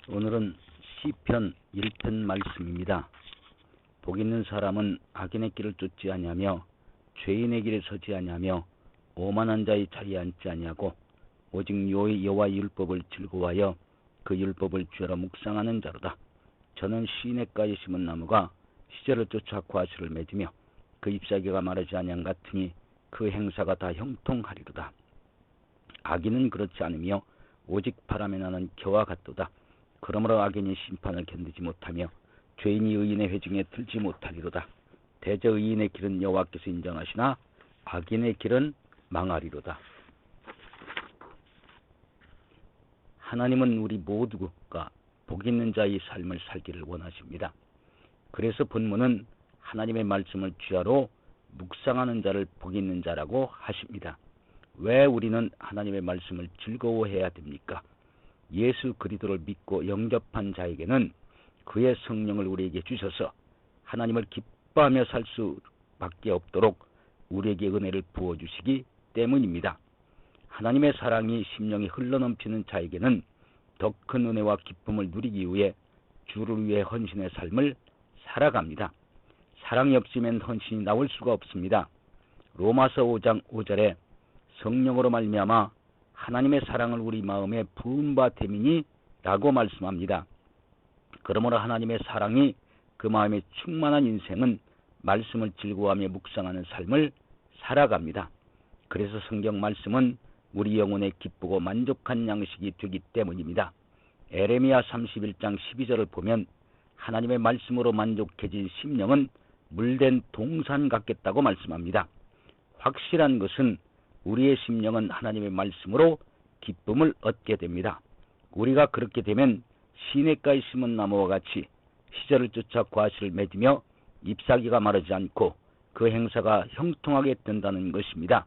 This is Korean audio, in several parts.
오늘은 시편 1편 말씀입니다. 복 있는 사람은 악인의 길을 쫓지 아니하며 죄인의 길에 서지 아니하며 오만한 자의 자리에 앉지 아니하고 오직 여호와의 율법을 즐거워하여 그 율법을 주로 묵상하는 자로다. 저는 시냇가에 심은 나무가 시절을 쫓아 과실을 맺으며 그 잎사귀가 마르지 아니한 같으니 그 행사가 다 형통하리로다. 악인은 그렇지 않으며 오직 바람에 나는 겨와 같도다. 그러므로 악인이 심판을 견디지 못하며 죄인이 의인의 회중에 들지 못하리로다. 대저 의인의 길은 여호와께서 인정하시나 악인의 길은 망하리로다. 하나님은 우리 모두가 복 있는 자의 삶을 살기를 원하십니다. 그래서 본문은 하나님의 말씀을 주야로 묵상하는 자를 복 있는 자라고 하십니다. 왜 우리는 하나님의 말씀을 즐거워해야 됩니까? 예수 그리스도를 믿고 영접한 자에게는 그의 성령을 우리에게 주셔서 하나님을 기뻐하며 살 수밖에 없도록 우리에게 은혜를 부어주시기 때문입니다. 하나님의 사랑이 심령이 흘러넘치는 자에게는 더 큰 은혜와 기쁨을 누리기 위해 주를 위해 헌신의 삶을 살아갑니다. 사랑이 없으면 헌신이 나올 수가 없습니다. 로마서 5장 5절에 성령으로 말미암아 하나님의 사랑을 우리 마음에 부은 바 됨이니 라고 말씀합니다. 그러므로 하나님의 사랑이 그 마음에 충만한 인생은 말씀을 즐거워하며 묵상하는 삶을 살아갑니다. 그래서 성경 말씀은 우리 영혼에 기쁘고 만족한 양식이 되기 때문입니다. 에레미야 31장 12절을 보면 하나님의 말씀으로 만족해진 심령은 물된 동산 같겠다고 말씀합니다. 확실한 것은 우리의 심령은 하나님의 말씀으로 기쁨을 얻게 됩니다. 우리가 그렇게 되면 시냇가에 심은 나무와 같이 시절을 쫓아 과실을 맺으며 잎사귀가 마르지 않고 그 행사가 형통하게 된다는 것입니다.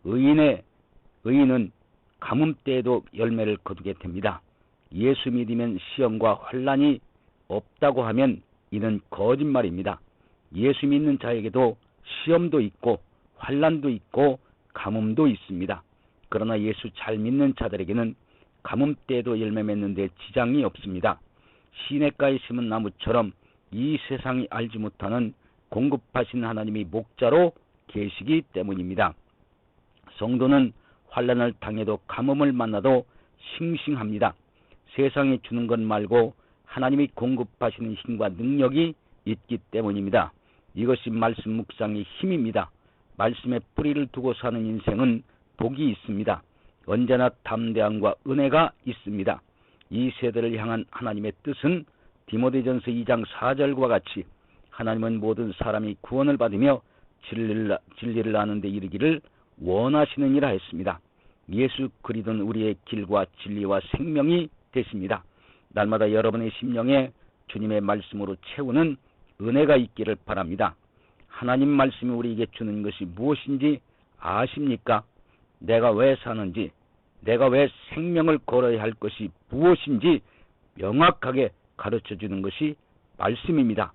의인은 가뭄 때에도 열매를 거두게 됩니다. 예수 믿으면 시험과 환난이 없다고 하면 이는 거짓말입니다. 예수 믿는 자에게도 시험도 있고 환난도 있고 가뭄도 있습니다. 그러나 예수 잘 믿는 자들에게는 가뭄 때에도 열매 맺는 데 지장이 없습니다. 시냇가에 심은 나무처럼 이 세상이 알지 못하는 공급하신 하나님이 목자로 계시기 때문입니다. 성도는 환난을 당해도 가뭄을 만나도 싱싱합니다. 세상이 주는 것 말고 하나님이 공급하시는 힘과 능력이 있기 때문입니다. 이것이 말씀 묵상의 힘입니다. 말씀에 뿌리를 두고 사는 인생은 복이 있습니다. 언제나 담대함과 은혜가 있습니다. 이 세대를 향한 하나님의 뜻은 디모데전서 2장 4절과 같이 하나님은 모든 사람이 구원을 받으며 진리를 아는 데 이르기를 원하시느니라 했습니다. 예수 그리스도는 우리의 길과 진리와 생명이 되십니다. 날마다 여러분의 심령에 주님의 말씀으로 채우는 은혜가 있기를 바랍니다. 하나님 말씀이 우리에게 주는 것이 무엇인지 아십니까? 내가 왜 사는지, 내가 왜 생명을 걸어야 할 것이 무엇인지 명확하게 가르쳐주는 것이 말씀입니다.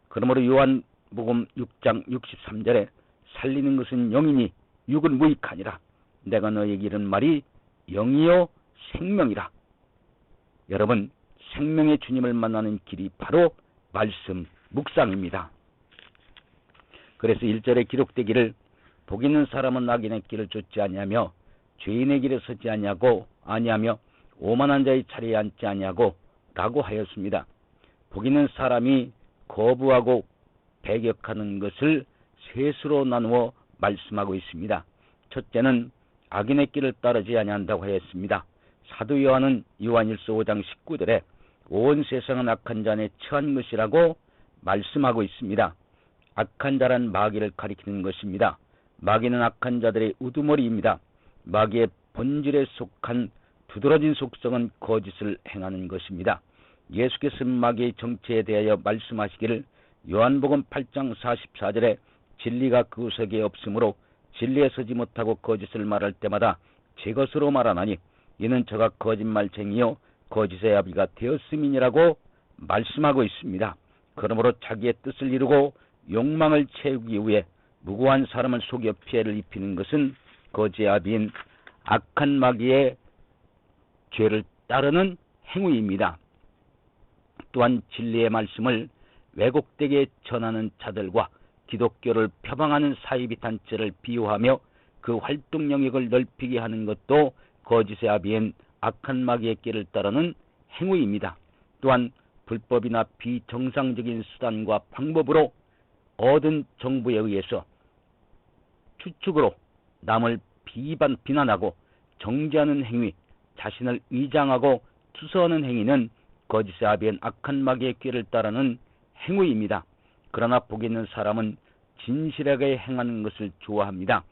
그러므로 요한복음 6장 63절에 살리는 것은 영이니 육은 무익하니라. 내가 너에게 이른 말이 영이요 생명이라. 여러분, 생명의 주님을 만나는 길이 바로 말씀 묵상입니다. 그래서 1절에 기록되기를 복 있는 사람은 악인의 길을 쫓지 아니하며 죄인의 길에 서지 아니하며 오만한 자의 자리에 앉지 아니하고 라고 하였습니다. 복 있는 사람이 거부하고 배격하는 것을 셋으로 나누어 말씀하고 있습니다. 첫째는 악인의 길을 따르지 아니한다고 하였습니다. 사도 요한은 요한일서 5장 19절에 온 세상은 악한 자 안에 처한 것이라고 말씀하고 있습니다. 악한 자란 마귀를 가리키는 것입니다. 마귀는 악한 자들의 우두머리입니다. 마귀의 본질에 속한 두드러진 속성은 거짓을 행하는 것입니다. 예수께서 마귀의 정체에 대하여 말씀하시기를 요한복음 8장 44절에 진리가 그 속에 없으므로 진리에 서지 못하고 거짓을 말할 때마다 제 것으로 말하나니 이는 저가 거짓말쟁이요 거짓의 아비가 되었음이니라고 말씀하고 있습니다. 그러므로 자기의 뜻을 이루고 욕망을 채우기 위해 무고한 사람을 속여 피해를 입히는 것은 거짓의 아비인 악한 마귀의 죄를 따르는 행위입니다. 또한 진리의 말씀을 왜곡되게 전하는 자들과 기독교를 표방하는 사이비 단체를 비유하며 그 활동 영역을 넓히게 하는 것도 거짓의 아비엔 악한 마귀의 길을 따르는 행위입니다. 또한 불법이나 비정상적인 수단과 방법으로 얻은 정보에 의해서 추측으로 남을 비난하고 정죄하는 행위, 자신을 위장하고 투서하는 행위는 거짓의 아비엔 악한 마귀의 꾀를 따르는 행위입니다. 그러나 복 있는 사람은 진실하게 행하는 것을 좋아합니다.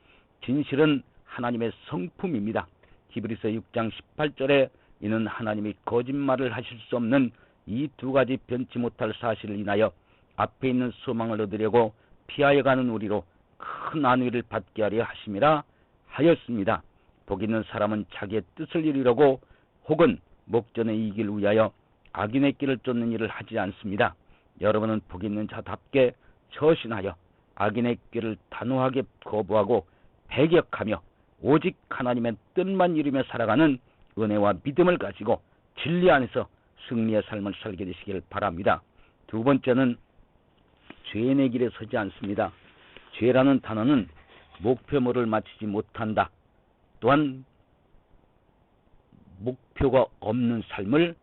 진실은 하나님의 성품입니다. 히브리서 6장 18절에 이는 하나님이 거짓말을 하실 수 없는 이 두 가지 변치 못할 사실을 인하여 앞에 있는 소망을 얻으려고 피하여 가는 우리로 큰 안위를 받게 하려 하심이라 하였습니다. 복 있는 사람은 자기의 뜻을 이루려고 혹은 목전에 이익을 위하여 악인의 길을 쫓는 일을 하지 않습니다. 여러분은 복 있는 자답게 처신하여 악인의 길을 단호하게 거부하고 배격하며 오직 하나님의 뜻만 이루며 살아가는 은혜와 믿음을 가지고 진리 안에서 승리의 삶을 살게 되시길 바랍니다. 두 번째는 죄인의 길에 서지 않습니다. 죄라는 단어는 목표물을 맞추지 못한다. 또한 목표가 없는 삶을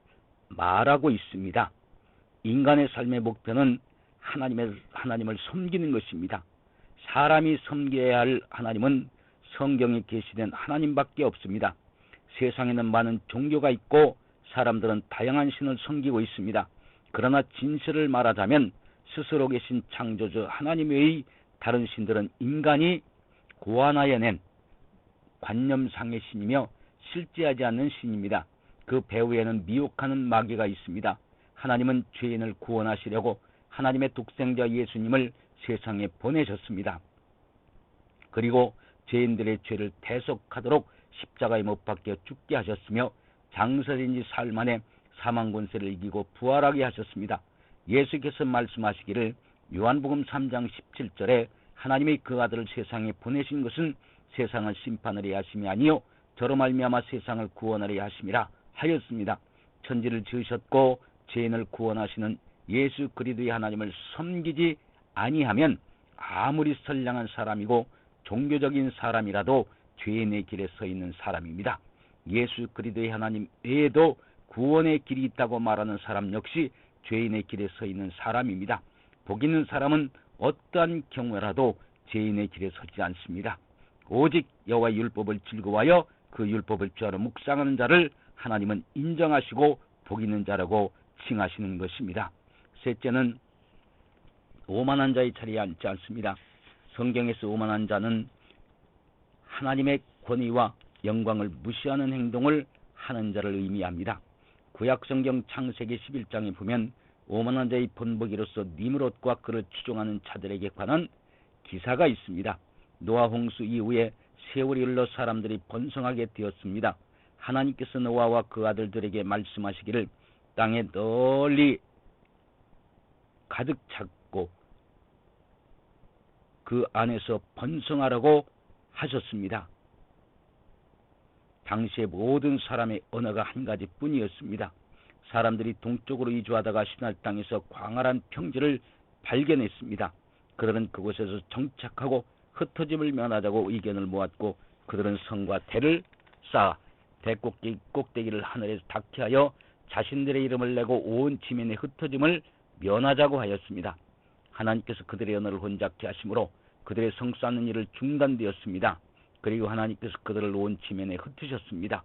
말하고 있습니다. 인간의 삶의 목표는 하나님을 섬기는 것입니다. 사람이 섬겨야 할 하나님은 성경에 계시된 하나님밖에 없습니다. 세상에는 많은 종교가 있고 사람들은 다양한 신을 섬기고 있습니다. 그러나 진실을 말하자면 스스로 계신 창조주 하나님 외의 다른 신들은 인간이 고안하여 낸 관념상의 신이며 실제하지 않는 신입니다. 그 배후에는 미혹하는 마귀가 있습니다. 하나님은 죄인을 구원하시려고 하나님의 독생자 예수님을 세상에 보내셨습니다. 그리고 죄인들의 죄를 대속하도록 십자가에 못 박혀 죽게 하셨으며 장사된 지 사흘 만에 사망 권세를 이기고 부활하게 하셨습니다. 예수께서 말씀하시기를 요한복음 3장 17절에 하나님이 그 아들을 세상에 보내신 것은 세상을 심판하려 하심이 아니요 저로 말미암아 세상을 구원하려 하심이라 하였습니다. 천지를 지으셨고 죄인을 구원하시는 예수 그리스도의 하나님을 섬기지 아니하면 아무리 선량한 사람이고 종교적인 사람이라도 죄인의 길에 서 있는 사람입니다. 예수 그리스도의 하나님 외에도 구원의 길이 있다고 말하는 사람 역시 죄인의 길에 서 있는 사람입니다. 복 있는 사람은 어떠한 경우라도 죄인의 길에 서지 않습니다. 오직 여호와의 율법을 즐거워하여 그 율법을 주하러 묵상하는 자를 하나님은 인정하시고 복 있는 자라고 칭하시는 것입니다. 셋째는 오만한 자의 자리에 앉지 않습니다. 성경에서 오만한 자는 하나님의 권위와 영광을 무시하는 행동을 하는 자를 의미합니다. 구약성경 창세기 11장에 보면 오만한 자의 본보기로서 니므롯과 그를 추종하는 자들에게 관한 기사가 있습니다. 노아 홍수 이후에 세월이 흘러 사람들이 번성하게 되었습니다. 하나님께서 노아와 그 아들들에게 말씀하시기를 땅에 널리 가득 찼고 그 안에서 번성하라고 하셨습니다. 당시의 모든 사람의 언어가 한 가지뿐이었습니다. 사람들이 동쪽으로 이주하다가 시날 땅에서 광활한 평지를 발견했습니다. 그들은 그곳에서 정착하고 흩어짐을 면하자고 의견을 모았고 그들은 성과 대를 쌓아 대꼭대기를 하늘에서 닿게 하여 자신들의 이름을 내고 온 지면의 흩어짐을 면하자고 하였습니다. 하나님께서 그들의 언어를 혼잡케 하심으로 그들의 성 쌓는 일을 중단되었습니다. 그리고 하나님께서 그들을 온 지면에 흩으셨습니다.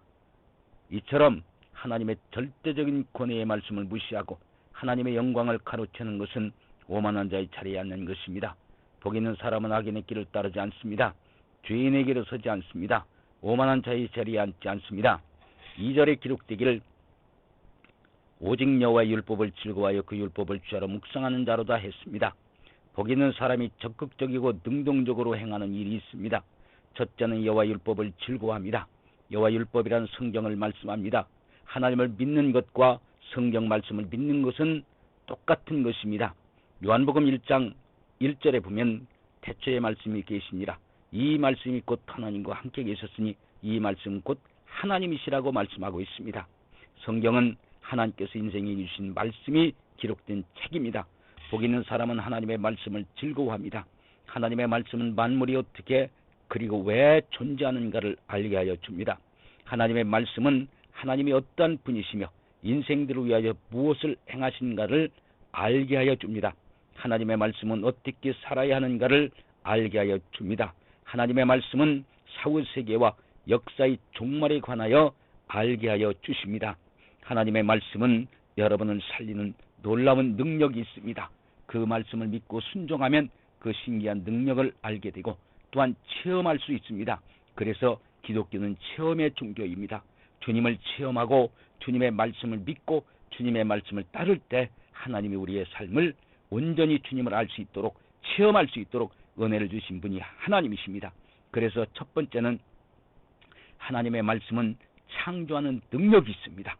이처럼 하나님의 절대적인 권위의 말씀을 무시하고 하나님의 영광을 가로채는 것은 오만한 자의 자리에 앉는 것입니다. 복 있는 사람은 악인의 길을 따르지 않습니다. 죄인의 길을 서지 않습니다. 오만한 자의 자리에 앉지 않습니다. 2절에 기록되기를 오직 여호와의 율법을 즐거워하여 그 율법을 주하러 묵상하는 자로다 했습니다. 복 있는 사람이 적극적이고 능동적으로 행하는 일이 있습니다. 첫째는 여호와의 율법을 즐거워합니다. 여호와의 율법이란 성경을 말씀합니다. 하나님을 믿는 것과 성경 말씀을 믿는 것은 똑같은 것입니다. 요한복음 1장 1절에 보면 태초에 말씀이 계시니라. 이 말씀이 곧 하나님과 함께 계셨으니 이 말씀은 곧 하나님이시라고 말씀하고 있습니다. 성경은 하나님께서 인생에 주신 말씀이 기록된 책입니다. 복 있는 사람은 하나님의 말씀을 즐거워합니다. 하나님의 말씀은 만물이 어떻게 그리고 왜 존재하는가를 알게 하여 줍니다. 하나님의 말씀은 하나님이 어떠한 분이시며 인생들을 위하여 무엇을 행하신가를 알게 하여 줍니다. 하나님의 말씀은 어떻게 살아야 하는가를 알게 하여 줍니다. 하나님의 말씀은 사후세계와 역사의 종말에 관하여 알게 하여 주십니다. 하나님의 말씀은 여러분을 살리는 놀라운 능력이 있습니다. 그 말씀을 믿고 순종하면 그 신기한 능력을 알게 되고 또한 체험할 수 있습니다. 그래서 기독교는 체험의 종교입니다. 주님을 체험하고 주님의 말씀을 믿고 주님의 말씀을 따를 때 하나님이 우리의 삶을 온전히 주님을 알 수 있도록 체험할 수 있도록 은혜를 주신 분이 하나님이십니다. 그래서 첫 번째는 하나님의 말씀은 창조하는 능력이 있습니다.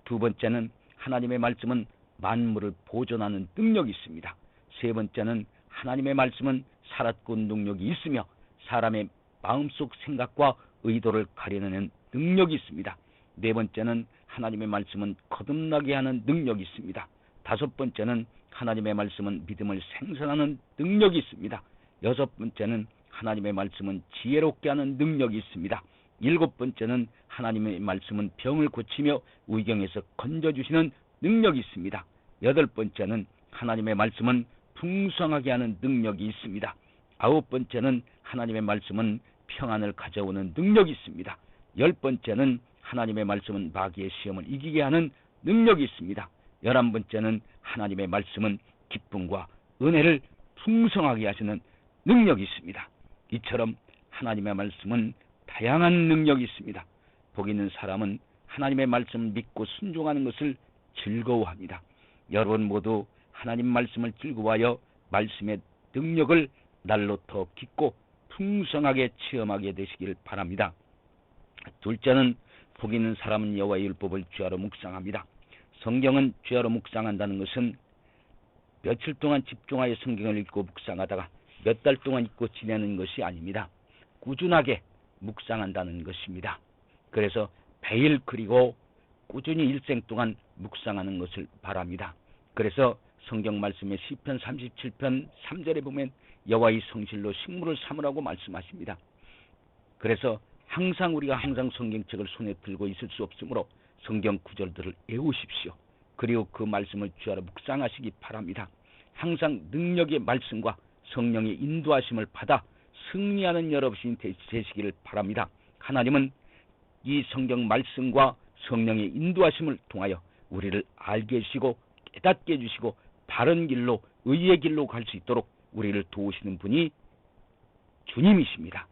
두 번째는 하나님의 말씀은 만물을 보존하는 능력이 있습니다. 세 번째는 하나님의 말씀은 살았고 능력이 있으며 사람의 마음속 생각과 의도를 가려내는 능력이 있습니다. 네 번째는 하나님의 말씀은 거듭나게 하는 능력이 있습니다. 다섯 번째는 하나님의 말씀은 믿음을 생산하는 능력이 있습니다. 여섯 번째는 하나님의 말씀은 지혜롭게 하는 능력이 있습니다. 일곱 번째는 하나님의 말씀은 병을 고치며 위경에서 건져주시는 능력이 있습니다. 여덟 번째는 하나님의 말씀은 풍성하게 하는 능력이 있습니다. 아홉 번째는 하나님의 말씀은 평안을 가져오는 능력이 있습니다. 열 번째는 하나님의 말씀은 마귀의 시험을 이기게 하는 능력이 있습니다. 11번째는 하나님의 말씀은 기쁨과 은혜를 풍성하게 하시는 능력이 있습니다. 이처럼 하나님의 말씀은 다양한 능력이 있습니다. 복 있는 사람은 하나님의 말씀을 믿고 순종하는 것을 즐거워합니다. 여러분 모두 하나님 말씀을 즐거워하여 말씀의 능력을 날로 더 깊고 풍성하게 체험하게 되시길 바랍니다. 둘째는 복 있는 사람은 여호와의 율법을 주야로 묵상합니다. 성경은 주야로 묵상한다는 것은 며칠 동안 집중하여 성경을 읽고 묵상하다가 몇 달 동안 읽고 지내는 것이 아닙니다. 꾸준하게 묵상한다는 것입니다. 그래서 매일 그리고 꾸준히 일생 동안 묵상하는 것을 바랍니다. 그래서 성경 말씀의 시편 37편 3절에 보면 여호와의 성실로 식물을 삼으라고 말씀하십니다. 그래서 우리가 항상 성경책을 손에 들고 있을 수 없으므로 성경 구절들을 외우십시오. 그리고 그 말씀을 주야로 묵상하시기 바랍니다. 항상 능력의 말씀과 성령의 인도하심을 받아 승리하는 여러분이 되시기를 바랍니다. 하나님은 이 성경 말씀과 성령의 인도하심을 통하여 우리를 알게 해주시고 깨닫게 해주시고 바른 길로 의의 길로 갈 수 있도록 우리를 도우시는 분이 주님이십니다.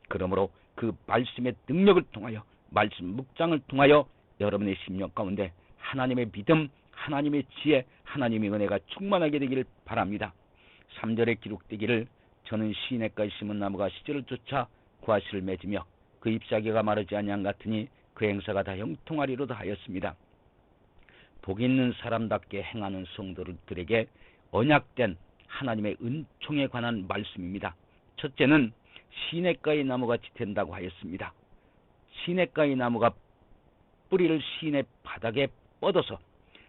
그러므로 그 말씀의 능력을 통하여 말씀 묵상을 통하여 여러분의 심령 가운데 하나님의 믿음, 하나님의 지혜, 하나님의 은혜가 충만하게 되기를 바랍니다. 3절에 기록되기를 저는 시냇가에 심은 나무가 시절을 쫓아 구하실을 맺으며 그 잎사귀가 마르지 아니한 같으니 그 행사가 다 형통하리로다 하였습니다. 복 있는 사람답게 행하는 성도들에게 언약된 하나님의 은총에 관한 말씀입니다. 첫째는 시냇가의 나무가 된다고 하였습니다. 시냇가의 나무가 뿌리를 시냇 바닥에 뻗어서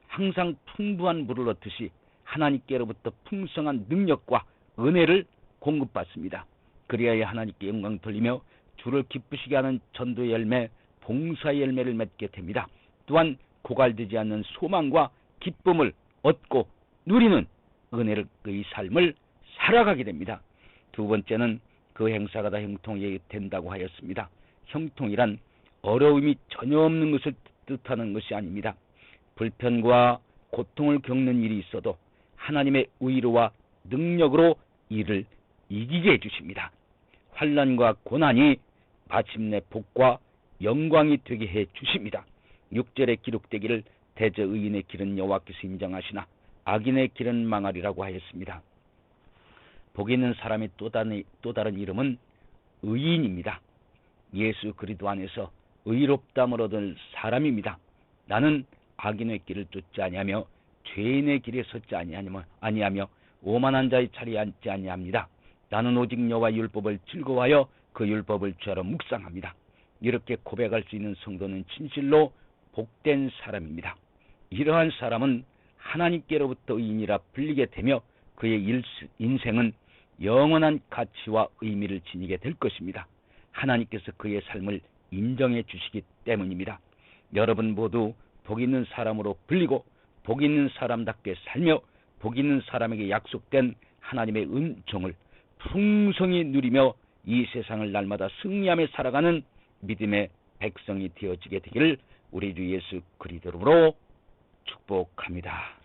항상 풍부한 물을 얻듯이 하나님께로부터 풍성한 능력과 은혜를 공급받습니다. 그리하여 하나님께 영광 돌리며 주를 기쁘시게 하는 전도의 열매, 봉사의 열매를 맺게 됩니다. 또한 고갈되지 않는 소망과 기쁨을 얻고 누리는 은혜의 삶을 살아가게 됩니다. 두 번째는 그 행사가 다 형통하게 된다고 하였습니다. 형통이란 어려움이 전혀 없는 것을 뜻하는 것이 아닙니다. 불편과 고통을 겪는 일이 있어도 하나님의 의로와 능력으로 이를 이기게 해주십니다. 환난과 고난이 마침내 복과 영광이 되게 해주십니다. 6절에 기록되기를 대저 의인의 길은 여호와께서 인정하시나 악인의 길은 망하리라고 하였습니다. 복 있는 사람의 또 다른 이름은 의인입니다. 예수 그리스도 안에서 의롭다함을 얻을 사람입니다. 나는 악인의 길을 쫓지 아니하며 죄인의 길에 섰지 아니하며 오만한 자의 자리에 앉지 아니합니다. 나는 오직 여호와의 율법을 즐거워하여 그 율법을 주야로 묵상합니다. 이렇게 고백할 수 있는 성도는 진실로 복된 사람입니다. 이러한 사람은 하나님께로부터 의인이라 불리게 되며 그의 인생은 영원한 가치와 의미를 지니게 될 것입니다. 하나님께서 그의 삶을 인정해 주시기 때문입니다. 여러분 모두 복 있는 사람으로 불리고 복 있는 사람답게 살며 복 있는 사람에게 약속된 하나님의 은총을 풍성히 누리며 이 세상을 날마다 승리하며 살아가는 믿음의 백성이 되어지게 되기를 우리 주 예수 그리스도로 축복합니다.